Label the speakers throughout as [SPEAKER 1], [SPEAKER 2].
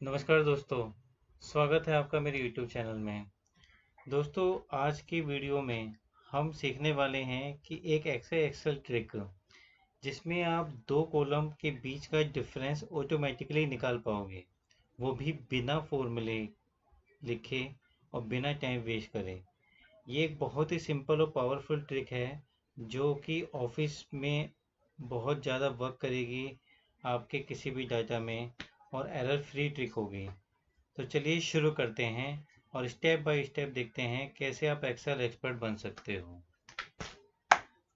[SPEAKER 1] नमस्कार दोस्तों, स्वागत है आपका मेरे YouTube चैनल में। दोस्तों, आज की वीडियो में हम सीखने वाले हैं कि एक ऐसे एक्सेल ट्रिक जिसमें आप दो कॉलम के बीच का डिफरेंस ऑटोमेटिकली निकाल पाओगे, वो भी बिना फॉर्मूले लिखे और बिना टाइम वेस्ट करे। ये एक बहुत ही सिंपल और पावरफुल ट्रिक है जो कि ऑफिस में बहुत ज़्यादा वर्क करेगी आपके किसी भी डाटा में, और एरर फ्री ट्रिक होगी। तो चलिए शुरू करते हैं और स्टेप बाय स्टेप देखते हैं कैसे आप एक्सेल एक्सपर्ट बन सकते हो।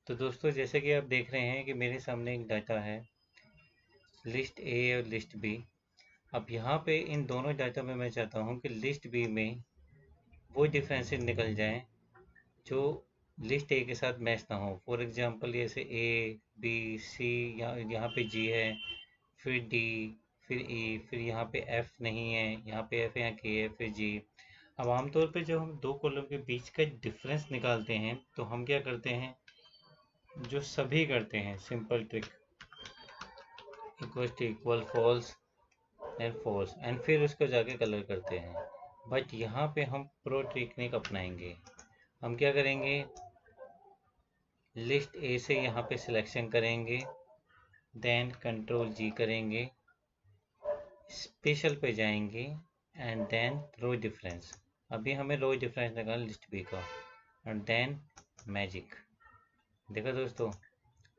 [SPEAKER 1] तो दोस्तों, जैसे कि आप देख रहे हैं कि मेरे सामने एक डाटा है, लिस्ट ए और लिस्ट बी। अब यहाँ पे इन दोनों डाटा में मैं चाहता हूँ कि लिस्ट बी में वो डिफरेंसेस निकल जाएं जो लिस्ट ए के साथ मैच ना हो। फॉर एग्जांपल जैसे ए बी सी, यहाँ पे जी है, फिर डी, फिर ई, फिर यहाँ पे एफ नहीं है, यहाँ पे एफ, यहाँ के है, फिर जी। अब आमतौर पे जब हम दो कॉलम के बीच का डिफरेंस निकालते हैं तो हम क्या करते हैं, जो सभी करते हैं, simple trick, equal to equal, false and false, and फिर उसको जाके कलर करते हैं। बट यहाँ पे हम प्रो टेक्निक अपनाएंगे। हम क्या करेंगे, लिस्ट ए से यहाँ पे सिलेक्शन करेंगे, देन कंट्रोल जी करेंगे, स्पेशल पे जाएंगे, एंड देन रो डिफरेंस। अभी हमें रो डिफरेंस निकालना लिस्ट बी का, एंड देन मैजिक। देखो दोस्तों,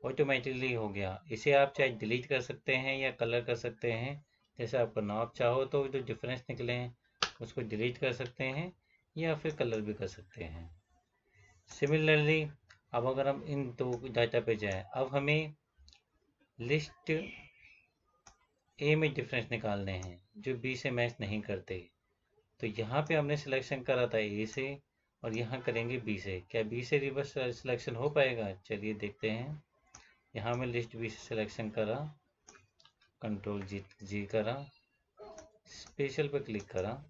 [SPEAKER 1] ऑटोमेटिकली हो गया। इसे आप चाहे डिलीट कर सकते हैं या कलर कर सकते हैं, जैसे आपको ना। आप चाहो तो जो डिफरेंस निकले हैं उसको डिलीट कर सकते हैं या फिर कलर भी कर सकते हैं। सिमिलरली, अब अगर हम इन दो डाटा पे जाए, अब हमें लिस्ट ए में डिफरेंस निकालने हैं जो बी से मैच नहीं करते। तो यहाँ पे हमने सिलेक्शन करा था ए से, और यहाँ करेंगे बी से। क्या बी से रिवर्स सिलेक्शन हो पाएगा? चलिए देखते हैं। यहाँ मैं लिस्ट बी से सिलेक्शन करा, कंट्रोल जी जी करा, स्पेशल पे क्लिक करा,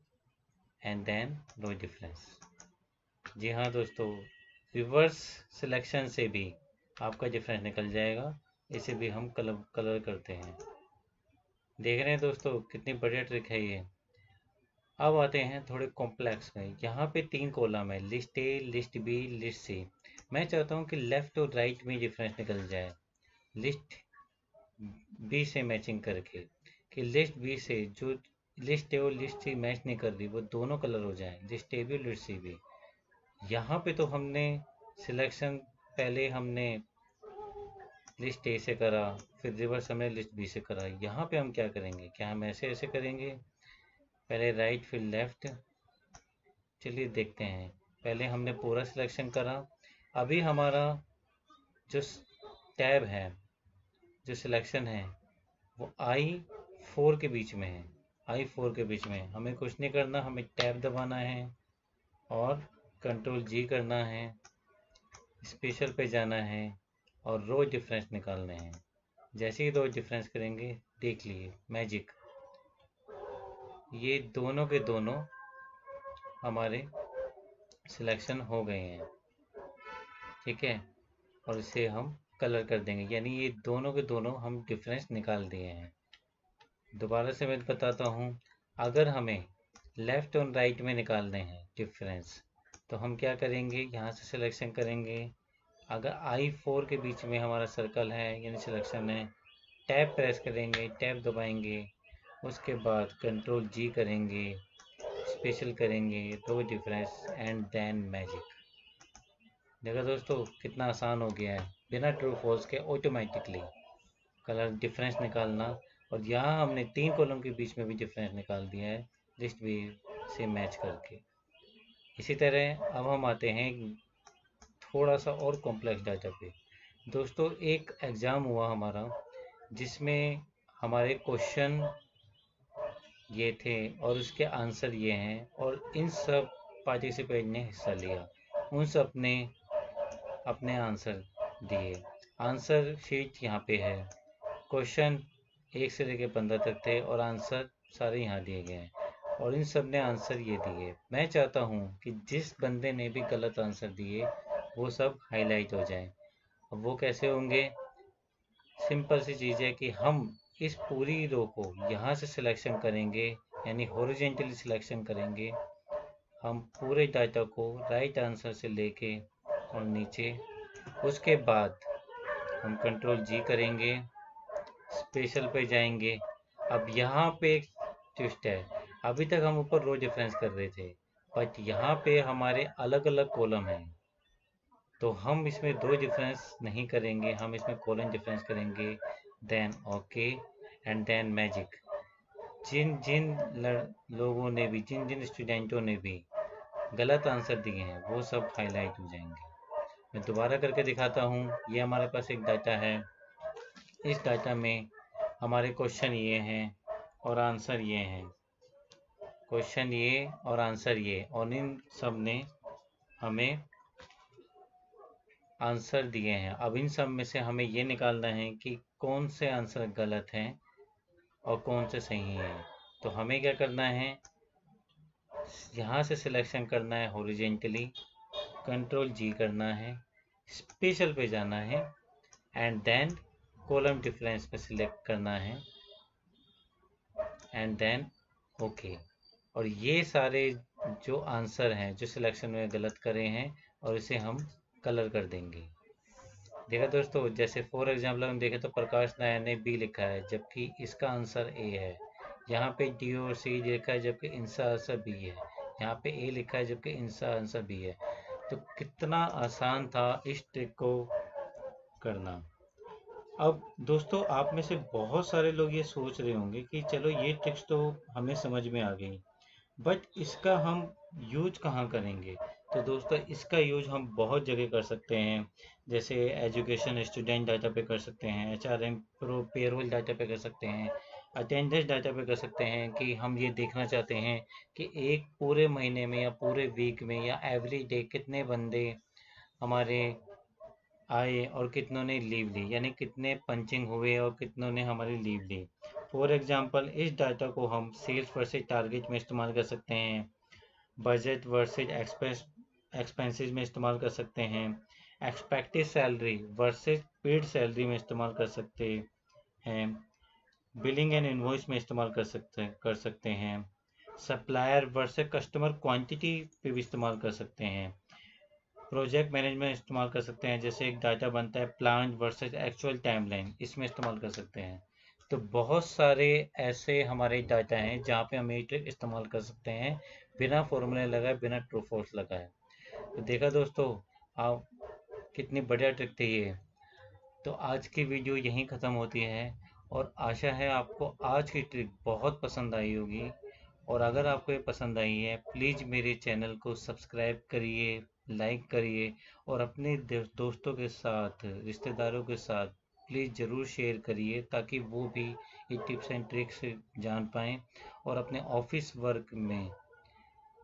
[SPEAKER 1] एंड देन नो डिफरेंस। जी हाँ दोस्तों, रिवर्स सिलेक्शन से भी आपका डिफरेंस निकल जाएगा। इसे भी हम कलर करते हैं। देख रहे हैं दोस्तों, कितनी बढ़िया ट्रिक है ये। अब आते हैं थोड़े कॉम्प्लेक्स में। यहाँ पे तीन कॉलम है, list A, list B, list C. मैं चाहता हूँ कि लेफ्ट और राइट में डिफरेंस निकल जाए लिस्ट बी से मैचिंग करके, कि लिस्ट बी से जो लिस्ट ए और लिस्ट सी मैच नहीं कर रही वो दोनों कलर हो जाएं, लिस्ट ए भी और लिस्ट सी भी। यहाँ पे तो हमने सिलेक्शन पहले हमने लिस्ट ए से करा, फिर रिवर्स हमने लिस्ट बी से करा। यहाँ पे हम क्या करेंगे, क्या हम ऐसे ऐसे करेंगे, पहले राइट फिर लेफ्ट? चलिए देखते हैं। पहले हमने पूरा सिलेक्शन करा। अभी हमारा जो टैब है, जो सिलेक्शन है, वो I4 के बीच में है। I4 के बीच में हमें कुछ नहीं करना, हमें टैब दबाना है और कंट्रोल जी करना है, स्पेशल पे जाना है और रो डिफरेंस निकालने हैं। जैसे ही रो डिफरेंस करेंगे, देख लिए मैजिक, ये दोनों के दोनों हमारे सिलेक्शन हो गए हैं। ठीक है, और इसे हम कलर कर देंगे, यानी ये दोनों के दोनों हम डिफरेंस निकाल दिए हैं। दोबारा से मैं बताता हूँ, अगर हमें लेफ्ट और राइट में निकालने हैं डिफरेंस, तो हम क्या करेंगे, यहाँ से सिलेक्शन करेंगे। अगर I4 के बीच में हमारा सर्कल है यानी सिलेक्शन है, टैब प्रेस करेंगे, टैब दबाएंगे, उसके बाद कंट्रोल जी करेंगे, स्पेशल करेंगे, रो डिफरेंस, एंड देन मैजिक। देखो दोस्तों, कितना आसान हो गया है, बिना ट्रू फॉल्स के ऑटोमेटिकली कलर डिफरेंस निकालना। और यहाँ हमने तीन कॉलम के बीच में भी डिफरेंस निकाल दिया है लिस्ट बी से मैच करके। इसी तरह अब हम आते हैं थोड़ा सा और कॉम्प्लेक्स डाटा पे। दोस्तों, एक एग्ज़ाम हुआ हमारा जिसमें हमारे क्वेश्चन ये थे और उसके आंसर ये हैं, और इन सब पार्टिसिपेंट ने हिस्सा लिया। उन सब ने अपने आंसर दिए। आंसर शीट यहाँ पे है। क्वेश्चन 1 से लेकर 15 तक थे और आंसर सारे यहाँ दिए गए हैं, और इन सब ने आंसर ये दिए। मैं चाहता हूँ कि जिस बंदे ने भी गलत आंसर दिए वो सब हाईलाइट हो जाएं। अब वो कैसे होंगे? सिंपल सी चीज़ है कि हम इस पूरी रो को यहाँ से सिलेक्शन करेंगे, यानी हॉरिजॉन्टली सिलेक्शन करेंगे हम पूरे डाटा को राइट आंसर से लेके और नीचे। उसके बाद हम कंट्रोल जी करेंगे, स्पेशल पे जाएंगे। अब यहाँ पे एक ट्विस्ट है, अभी तक हम ऊपर रो डिफरेंस कर रहे थे, बट यहाँ पे हमारे अलग अलग कॉलम हैं, तो हम इसमें रो डिफरेंस नहीं करेंगे, हम इसमें कॉलम डिफरेंस करेंगे। Then okay and then magic. जिन जिन लोगों ने भी, जिन जिन स्टूडेंटों ने भी गलत आंसर दिए हैं वो सब हाईलाइट हो जाएंगे। मैं दोबारा करके दिखाता हूँ। ये हमारे पास एक डाटा है, इस डाटा में हमारे क्वेश्चन ये हैं और आंसर ये हैं, क्वेश्चन ये और आंसर ये, और इन सब ने हमें आंसर दिए हैं। अब इन सब में से हमें ये निकालना है कि कौन से आंसर गलत हैं और कौन से सही हैं। तो हमें क्या करना है, यहाँ से सिलेक्शन करना है हॉरिजॉन्टली, कंट्रोल जी करना है, स्पेशल पे जाना है एंड देन कॉलम डिफरेंस पे सिलेक्ट करना है एंड देन ओके। और ये सारे जो आंसर हैं जो सिलेक्शन में गलत करे हैं, और इसे हम कलर कर देंगे। देखा दोस्तों, जैसे फॉर एग्जाम्पल हम देखें तो प्रकाश नायर ने बी लिखा है जबकि इसका आंसर ए है। यहाँ पे डी और सी लिखा है जबकि इनका आंसर बी है। यहाँ पे ए लिखा है जबकि इनका आंसर बी है। तो कितना आसान था इस ट्रिक को करना। अब दोस्तों, आप में से बहुत सारे लोग ये सोच रहे होंगे कि चलो ये ट्रिक्स तो हमें समझ में आ गई, बट इसका हम यूज कहाँ करेंगे। तो दोस्तों, इसका यूज हम बहुत जगह कर सकते हैं, जैसे एजुकेशन स्टूडेंट डाटा पे कर सकते हैं, HRM प्रो पेरोल डाटा पे कर सकते हैं, अटेंडेंस डाटा पे कर सकते हैं कि हम ये देखना चाहते हैं कि एक पूरे महीने में या पूरे वीक में या एवरी डे कितने बंदे हमारे आए और कितनों ने लीव ली, यानी कितने पंचिंग हुए और कितनों ने हमारी लीव ली। फॉर एग्जांपल इस डाटा को हम सेल्स वर्सेज टारगेट में इस्तेमाल कर सकते हैं, बजट वर्सेज एक्सपेंसेस में इस्तेमाल कर सकते हैं, expected salary versus paid salary में इस्तेमाल कर सकते हैं, बिलिंग एंड इनवॉइस में इस्तेमाल कर सकते हैं, सप्लायर वर्सेज कस्टमर क्वांटिटी पे भी इस्तेमाल कर सकते हैं, प्रोजेक्ट मैनेजमेंट इस्तेमाल कर सकते हैं, जैसे एक डाटा बनता है प्लान वर्सेज एक्चुअल टाइमलाइन, इसमें इस्तेमाल कर सकते हैं। तो बहुत सारे ऐसे हमारे डाटा हैं जहाँ पे हम ये ट्रिक इस्तेमाल कर सकते हैं बिना फॉर्मूले लगाए, बिना ट्रू फॉल्स लगाए। तो देखा दोस्तों, आप कितनी बढ़िया ट्रिक थी ये। तो आज की वीडियो यहीं ख़त्म होती है और आशा है आपको आज की ट्रिक बहुत पसंद आई होगी। और अगर आपको ये पसंद आई है, प्लीज़ मेरे चैनल को सब्सक्राइब करिए, लाइक करिए और अपने दोस्तों के साथ, रिश्तेदारों के साथ प्लीज़ ज़रूर शेयर करिए, ताकि वो भी ये टिप्स एंड ट्रिक्स जान पाएँ और अपने ऑफिस वर्क में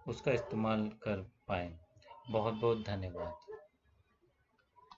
[SPEAKER 1] उसका इस्तेमाल कर पाएँ। बहुत बहुत धन्यवाद।